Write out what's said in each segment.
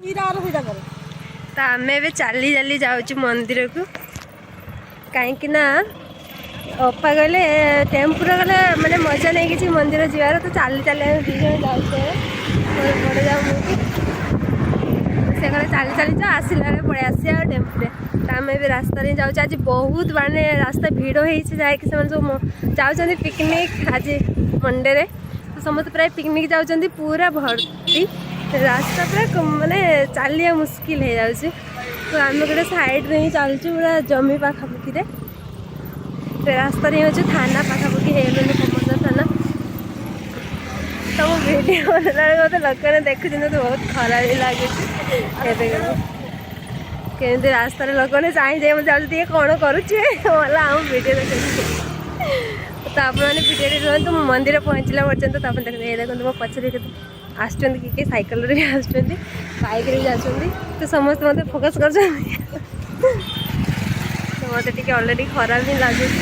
तो आम ए चली चली जाऊँ मंदिर को कहीं ना अपा गले टेम्पुर गले मैंने मजा नहीं किसी मंदिर जीवार तो चली चली दी जन जाऊे बड़े जाऊँ से गले चली चली जा आसला पड़े आसिया टेम्पुरे तो आम भी रास्ता जाऊँ आज बहुत मानने रास्ता भिड़ हो सब जाऊँ पिकनिक आज मंडे तो समस्त प्राय पिकनिक जाऊँ पूरा भर्ती रास्ता पूरा माने चलिया मुस्किल हो जाऊँ तो आम गोटे साइड में ही चलचु पूरा जमी पाखापाखि रास्ता हूँ थाना पाखापाखि कमर थाना तो भिडियो बनला मत लोक देखुं तो बहुत खराब लगे केमती रास्तार लोक चाहिए मुझे कौन करुला आम भिडियो देख तो आपने भिडियो रुहतु मंदिर पहुँचला पर्यटन तो आप देखते मो पचर आसुँच किए सैकल भी आसुँच बाइक भी आसुँच तो समस्त मत फोकस कर मत टे अलरेडी खराब ही लगुच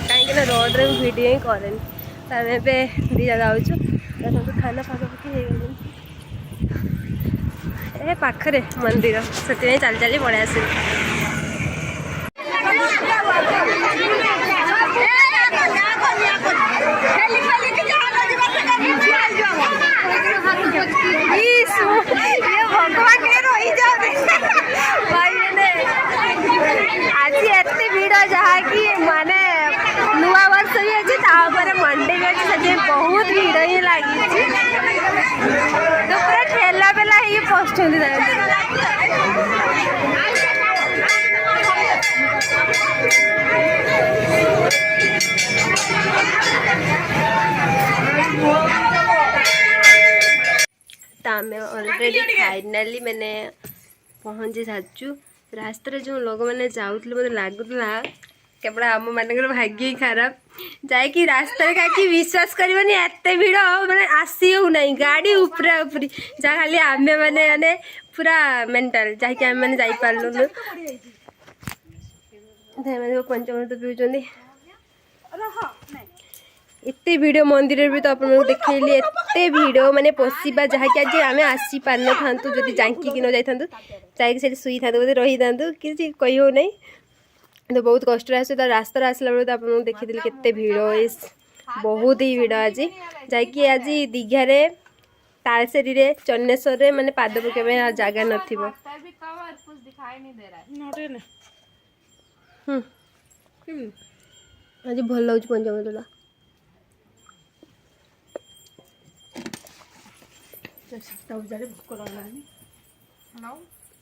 कहीं रोड्रे भिडियो ही कैनि तो आम ए दी जाऊँ देखो थाना पाखापाखि ए पाखरे मंदिर से चली चली पड़े आस भगवान आज एत भिड़ जहाँकि माने नुआ वर्ष भी अच्छे मंडे भी अच्छे बहुत भिड़ ही लगी तो पूरा ठेला पेला ही पशुं तो आम अलरेडी फाइनाली मैंने पहुँची सारचु रास्ते जो लोक मैंने जाऊे मतलब लगुला केवल आम मान भाग्य ही खराब जाकि रास्ता कहीं विश्वास करनी एत भिड़ मैंने आसी हो ना गाड़ी उपरा उपरी जहाँ खाली आम मैंने मैंने पूरा मेंटाल जहाँकि आम मैंने जापारूँ पंचमृत पीछे एत भिड़ मंदिर भी तो आप देखली एत भिड़ माने पशिबा जहाँकि आज आम आसी पार न था जब जांकी न जाता जाकि शुई था बोधे रही था कि कही हो नहीं तो बहुत कष्ट आस रास्ता आसला बेलू तो आप देखी केते भिड़ बहुत ही भिड़ आज जैकि आज दीघारे तालसेरी रे चन्नेश्वर माने पाद पकेबे जगह नथिबो आज भल लगे पंचमृतटा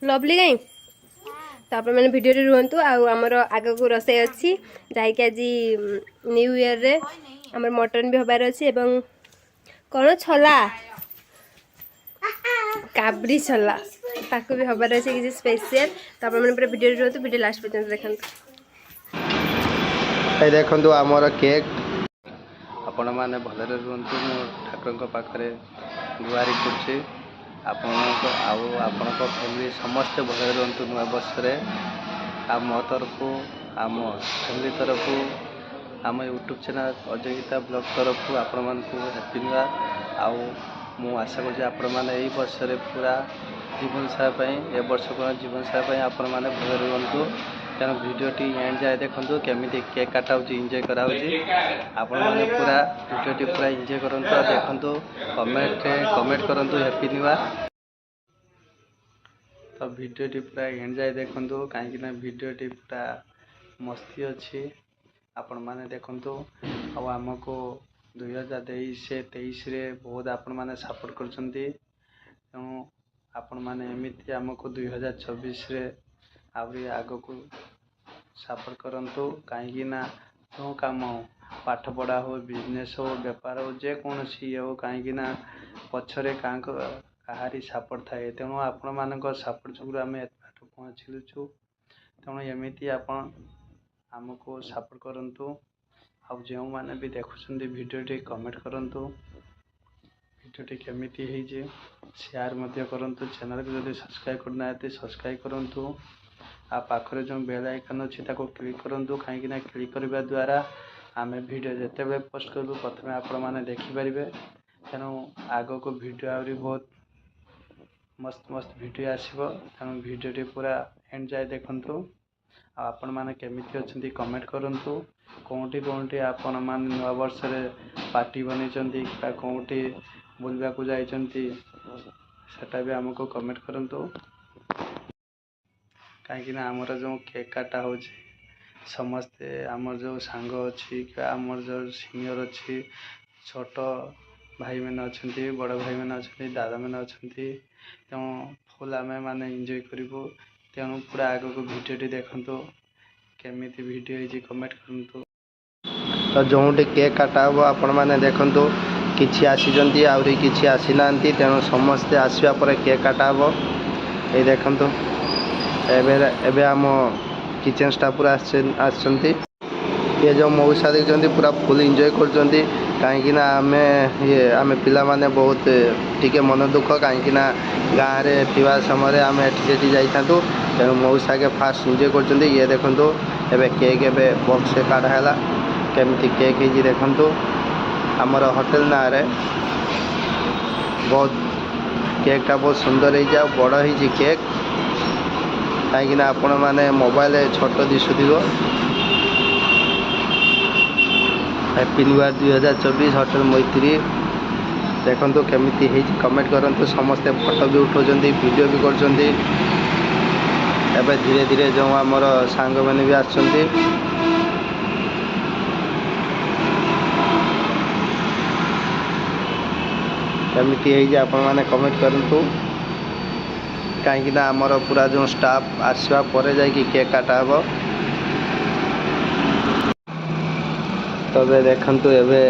लवली कहीं तो मैंने भिडियो रुहतु आमर आग को रोसे अच्छी जहाँकि आज न्यू ईयर रे आमर मटन भी हबार अच्छी एवं कौन छला काबरी छला ताको भी हबार अच्छे किसी स्पेशल तो मैंने पूरा भिडियो रुहतु भिडियो लास्ट पर्यंत देखु देखु आमर केक आपण मैंने भलरे रुहतु मो ठाकुर पाखे गुहारि कर आपण फैमिली समस्ते भल रुहतु नुआ वर्ष मो तरफ आम फैमिली तरफ आम YouTube channel Ajay Geeta blog तरफ आपण मानक हैप्पी न्यू ईयर मु आशा कर आपण मैंने यही वर्ष पूरा जीवन सारा ए वर्ष जीवन सारा आपण मैंने भल रुहतु तेणु भिडियोटी एंड जाए देखो केमी केक काटा इंजय कराऊँगी आपण मैंने पूरा भिडियोटी पूरा इंजय करूँ देखो कमेंट करूँ हैप्पी न्यू ईयर तो भिडियोटी पूरा एंड जाए देखो कहीं भिडियोटी पूरा मस्ती अच्छी आपण मैंने देखो आमको 2023 रे बहुत आपण मैंने सपोर्ट करूँ आपण मैंने एमती आमको 2024 रे आहरी आग को सपोर्ट करूँ कहीं जो कम हो पाठ पढ़ा हो बिजनेस हो बेपार हो जेकोसी हो कहीं पछरे कहारी सपोर्ट थाए तेणु आपण मान सपोर्ट जो आम एट पहुँचलुचु तेणु एमती आपण आमको सपोर्ट करूँ आउ जो मैंने भी देखुं भिडियोटी कमेंट करूँ भिडियोटी केमिति है शेयर करूँ चैनल को जब सब्सक्राइब करना सब्सक्राइब करूँ आ पाखरे जो बेल आइकन अच्छी क्लिक करूँ कहीं क्लिक करने द्वारा आम भिडियो जिते पोस्ट करूँ प्रथम आपण मैंने देखिपारे तेणु आग को भिडियो आहरी बहुत मस्त मस्त वीडियो आसो तेणु वीडियो पूरा एंड जाए देखु आपण मैंने केमिति अच्छी कमेंट करूँ कौटी कौटी आपण मैंने नूआ वर्ष पार्टी बन कौटी बुलवा को जाइंट सेटा भी आमको कमेंट करूँ कहीं आमर जो केक काटा हो समस्ते आमर जो सांग अच्छी आमर जो सीनियर अच्छी छोट भाई मैंने अच्छा बड़ भाई मैंने अच्छा दादा मैंने अच्छा तेणु फुल आम मैंने एंजॉय करूँ तेणु पूरा आग को भिडियो देखु केमिति वीडियो है कमेंट करूँ तो जो केक काटा हे आपण मैंने देखु किसी आसी आहरी किसी आसी ना तेणु समस्ते आसवा पर केक काटा हे ये देखु एबे आम किचन स्टाफ पूरा आसछंती ये जो मौसा देखते पूरा फुल एंजॉय कर कहीं आम पिला माने बहुत टिके मन दुख कहीं गाँव में थी समय आम एटी जाइथु तेणु मौसा के फास्ट एंजॉय कर ये देखु एबे केक एबे बक्स से काढ़ाला केमिति केक है देखु आमर होटेल ना रे बहुत केकटा बहुत सुंदर है बड़ है केक कहीं आपण मैंने मोबाइल छोट दिशुव हैप्पी न्यू ईयर 2024 होटेल मैत्री देखो केमिति है कमेंट करूँ समस्ते फोटो भी उठाऊँ वीडियो भी कर धीरे धीरे जो आमर सांग मैंने भी आसछंती केमिति है आपण मैंने कमेंट करूँ कहीं आमर पूरा जो स्टाफ आसवा पर जाकि केक काटा हे तबे देखंतु एबे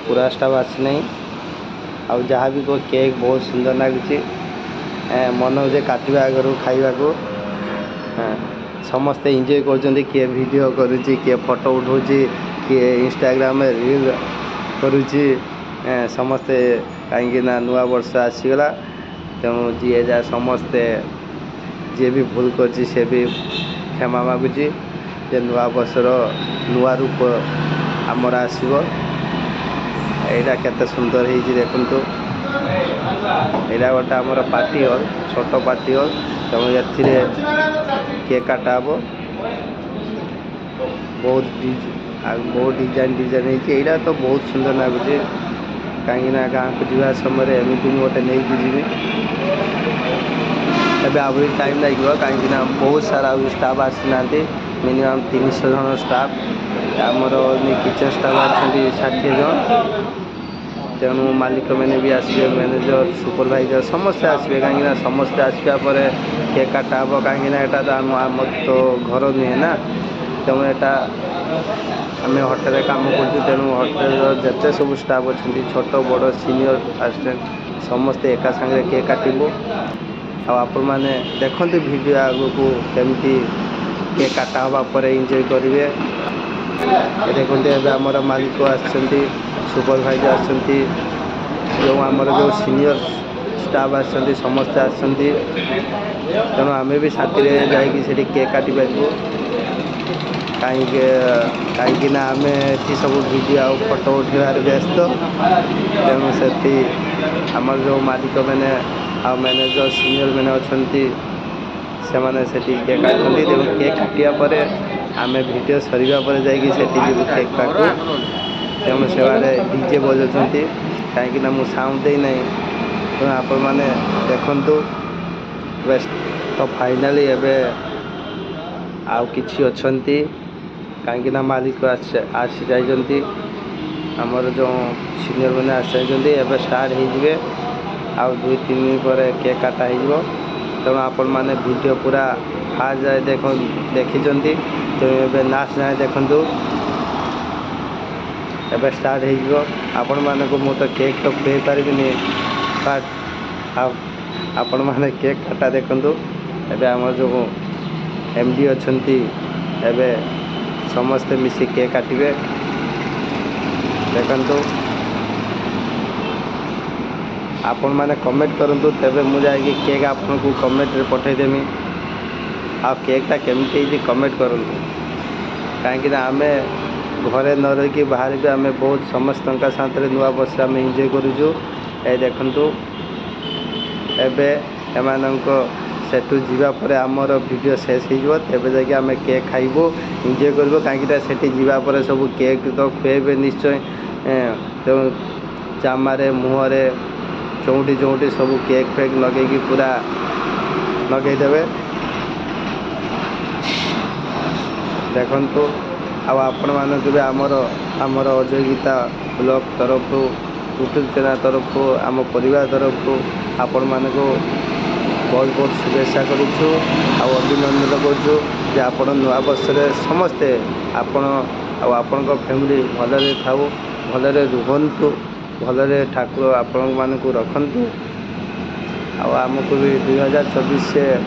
पूरा स्टाफ आसी नहीं आ जहाँ भी को केक बहुत सुंदर लगी मन हो काटा आगर खावा को समस्ते एंजॉय कर किए वीडियो करुच्ची किए फोटो उठाऊँ किए इंस्टाग्राम में रील करुच्ची समस्ते कहीं नुआ वर्ष आसीगला तेणु जी जा समस्ते जी भी भूल कर भी क्षमा मागुची जे नुआ वर्षर नुआ रूप आमर आसो यहाँ केते सुंदर है देखु यहाँ गोटे आमर पार्टी हल छोट पार्टी हल तेणु ए केक काटा हे बहुत डिजाइन डिजाइन है तो बहुत सुंदर लगुच कहीं गाँव को जीवा समय एमती गोटे नहीं जी एबे आहरी टाइम लगे कहीं बहुत सारा स्टाफ आसी ना मिनिमम 300 जन स्टाफ आमर किचन स्टाफ आछंती 60 जन तेणु मालिक मैंने भी आसवे मैनेजर सुपरभाइजर समस्ते आसवे कहीं समस्ते आसवा पर केक काटा हे कहीं तो आम तो घर नुहे ना तेणु यहाँ आम होटेल काम कर तेणु होटेल जिते सब स्टाफ अच्छा छोट बड़ सीनियर असिस्टेंट समस्ते एका सांगे केक काटबू आपण मैंने देखते वीडियो आगु को केमिति केक काटा हवा पर एंजॉय करेंगे देखते एवं आमर मालिक आसछंती सुपरभाइजर आसछंती जो आमर जो सीनियर स्टाफ आसछंती समस्ते आसछंती तेणु आम भी साथी जाकि केक काटी पारू कहीं आम ये सब वीडियो आ फोटो उठार व्यस्त तेणु से आमर जो मालिक मैंने आ मैनेजर सीनियर मैंने अच्छा से मैंने केक काटती तेणु केक काटिया पर आम वीडियो सरिया पर जाकि केक काटू तेणु से डीजे बजाऊँ कहीं मुझे साउंड दे ना तेणु आपण मैंने देखु तो फाइनाली एबे आउ किछि अछंती कहीं मालिक आसी जाइंट आमर जो सीनियर मैंने आसी जाइए स्टार्ट हो आउ 2-3 दिन पर केक काटा हो तेणु आपण मैंने वीडियो पूरा फास्ट जाए देखी तेणु लास्ट जाए देखु एबे स्टार्ट हो आपण माने को मुझे केक तो खुई पारि बट आपण मैंने केक काटा देखु एबे आम जो एमडी अच्छी एबे समस्ते मिसी केक काटिबे देखु आपण मैंने कमेंट करूँ तेबे मुझे केक आपन को कमेंट रे पठेदेमी आ केकटा केमती कमेंट करूँ कहीं आम घरे न रही बाहर भी आम बहुत समस्त साथ नुआ वर्ष आम एंजॉय करूँ ए देखु ଏବେ ଏମାନଙ୍କ ସେଠୁ ଯିବା ପରେ ଆମର ଭିଡ଼ିଓ ଶେଷ ହେଇଯିବ, ତେବେ ଯାଇକି ଆମେ କେକ୍ ଖାଇବୁ, ଏନ୍ଜୟ କରିବୁ। କାହିଁକିନା ସେଠି ଯିବା ପରେ ସବୁ କେକ୍ ତ ଖୁଆଇବେ ନିଶ୍ଚୟ। ତେଣୁ ଜାମାରେ ମୁହଁରେ ଯେଉଁଠି ଯେଉଁଠି ସବୁ କେକ୍ ଫେକ୍ ଲଗେଇକି ପୁରା ଲଗେଇଦେବେ। ଦେଖନ୍ତୁ, ଆଉ ଆପଣମାନଙ୍କୁ ବି ଆମର ଅଜୟ ଗୀତା ବ୍ଲଗ୍ ତରଫରୁ, ୟୁଟ୍ୟୁବ୍ ଚ୍ୟାନେଲ୍ ତରଫରୁ, ଆମ ପରିବାର ତରଫରୁ ଆପଣମାନଙ୍କୁ ବହୁତ ବହୁତ ଶୁଭେଚ୍ଛା କରୁଛୁ ଆଉ ଅଭିନନ୍ଦନ କରୁଛୁ ଯେ ଆପଣ ନୂଆବର୍ଷରେ ସମସ୍ତେ ଆପଣ ଆଉ ଆପଣଙ୍କ ଫ୍ୟାମିଲି ଭଲରେ ଥାଉ, ଭଲରେ ରୁହନ୍ତୁ, ଭଲରେ ଠାକୁର ଆପଣମାନଙ୍କୁ ରଖନ୍ତୁ। ଆଉ ଆମକୁ ବି 2024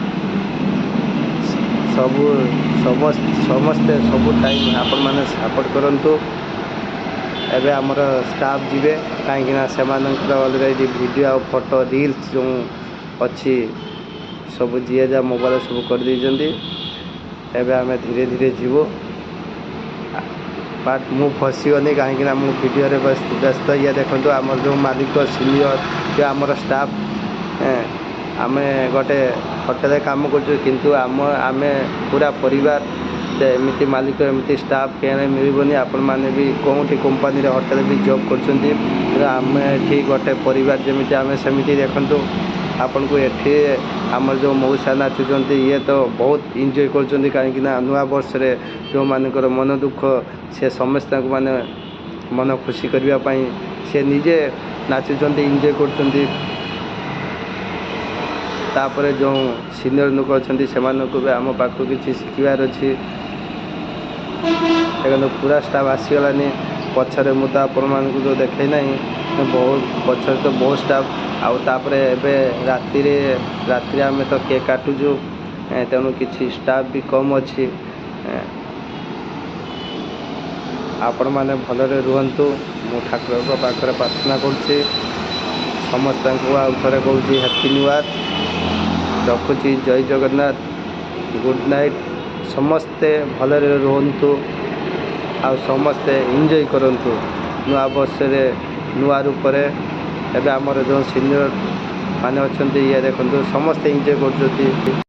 ସମସ୍ତେ ସବୁ ଟାଇମ୍ ଆପଣମାନେ ସପୋର୍ଟ କରନ୍ତୁ। ଏବେ ଆମର ଷ୍ଟାଫ୍ ଯିବେ, କାହିଁକିନା ସେମାନଙ୍କର ଅଲରେଡ଼ି ଭିଡ଼ିଓ ଆଉ ଫଟୋ ରିଲ୍ସ ଯେଉଁ ଅଛି ସବୁ ଯିଏ ଯାହା ମୋବାଇଲ୍ ସବୁ କରିଦେଇଛନ୍ତି। ଏବେ ଆମେ ଧୀରେ ଧୀରେ ଯିବୁ, ବଟ୍ ମୁଁ ଫସିଗଲି କାହିଁକିନା ମୁଁ ଭିଡ଼ିଓରେ ବ୍ୟସ୍ତ। ଇଏ ଦେଖନ୍ତୁ ଆମର ଯେଉଁ ମାଲିକ ସିନିୟର ଯେ ଆମର ଷ୍ଟାଫ୍, ଆମେ ଗୋଟେ ହୋଟେଲରେ କାମ କରୁଛୁ, କିନ୍ତୁ ଆମେ ପୁରା ପରିବାର ଯେ ଏମିତି ମାଲିକ ଏମିତି ଷ୍ଟାଫ୍ କେବେ ମିଳିବନି। ଆପଣମାନେ ବି କେଉଁଠି କମ୍ପାନୀରେ ହୋଟେଲ ବି ଜବ୍ କରୁଛନ୍ତି, ଆମେ ଏଠି ଗୋଟେ ପରିବାର ଯେମିତି ଆମେ ସେମିତି। ଦେଖନ୍ତୁ ଆପଣଙ୍କୁ ଏଠି ଆମର ଯେଉଁ ମଉସା ନାଚୁଛନ୍ତି, ଇଏ ତ ବହୁତ ଏନ୍ଜୟ କରୁଛନ୍ତି, କାହିଁକିନା ନୂଆ ବର୍ଷରେ ଯେଉଁମାନଙ୍କର ମନ ଦୁଃଖ ସେ ସମସ୍ତଙ୍କୁ ମାନେ ମନ ଖୁସି କରିବା ପାଇଁ ସେ ନିଜେ ନାଚୁଛନ୍ତି, ଏନ୍ଜୟ କରୁଛନ୍ତି। ତାପରେ ଯେଉଁ ସିନିୟର ଲୋକ ଅଛନ୍ତି ସେମାନଙ୍କୁ ବି ଆମ ପାଖକୁ କିଛି ଶିଖିବାର ଅଛି। ଦେଖନ୍ତୁ ପୁରା ଷ୍ଟାଫ୍ ଆସିଗଲାନି। ପଛରେ ମୁଁ ତ ଆପଣମାନଙ୍କୁ ଯେଉଁ ଦେଖାଇ ନାହିଁ, ବହୁତ ପଛରେ ତ ବହୁତ ଷ୍ଟାଫ୍। ଆଉ ତାପରେ ଏବେ ରାତିରେ ଆମେ ତ କେକ୍ କାଟୁଛୁ, ତେଣୁ କିଛି ଷ୍ଟାଫ୍ ବି କମ୍ ଅଛି। ଆପଣମାନେ ଭଲରେ ରୁହନ୍ତୁ, ମୁଁ ଠାକୁରଙ୍କ ପାଖରେ ପ୍ରାର୍ଥନା କରୁଛି। ସମସ୍ତଙ୍କୁ ଆଉ ଥରେ କହୁଛି ହ୍ୟାପି ନ୍ୟୁ ଇୟର୍। ରଖୁଛି, ଜୟ ଜଗନ୍ନାଥ, ଗୁଡ଼୍ ନାଇଟ୍। ସମସ୍ତେ ଭଲରେ ରୁହନ୍ତୁ ଆଉ ସମସ୍ତେ ଏନ୍ଜୟ କରନ୍ତୁ ନୂଆ ବର୍ଷରେ ନୂଆ ରୂପରେ। ଏବେ ଆମର ଯେଉଁ ସିନିୟର ମାନେ ଅଛନ୍ତି, ଇଏ ଦେଖନ୍ତୁ ସମସ୍ତେ ଏନ୍ଜୟ କରୁଛନ୍ତି।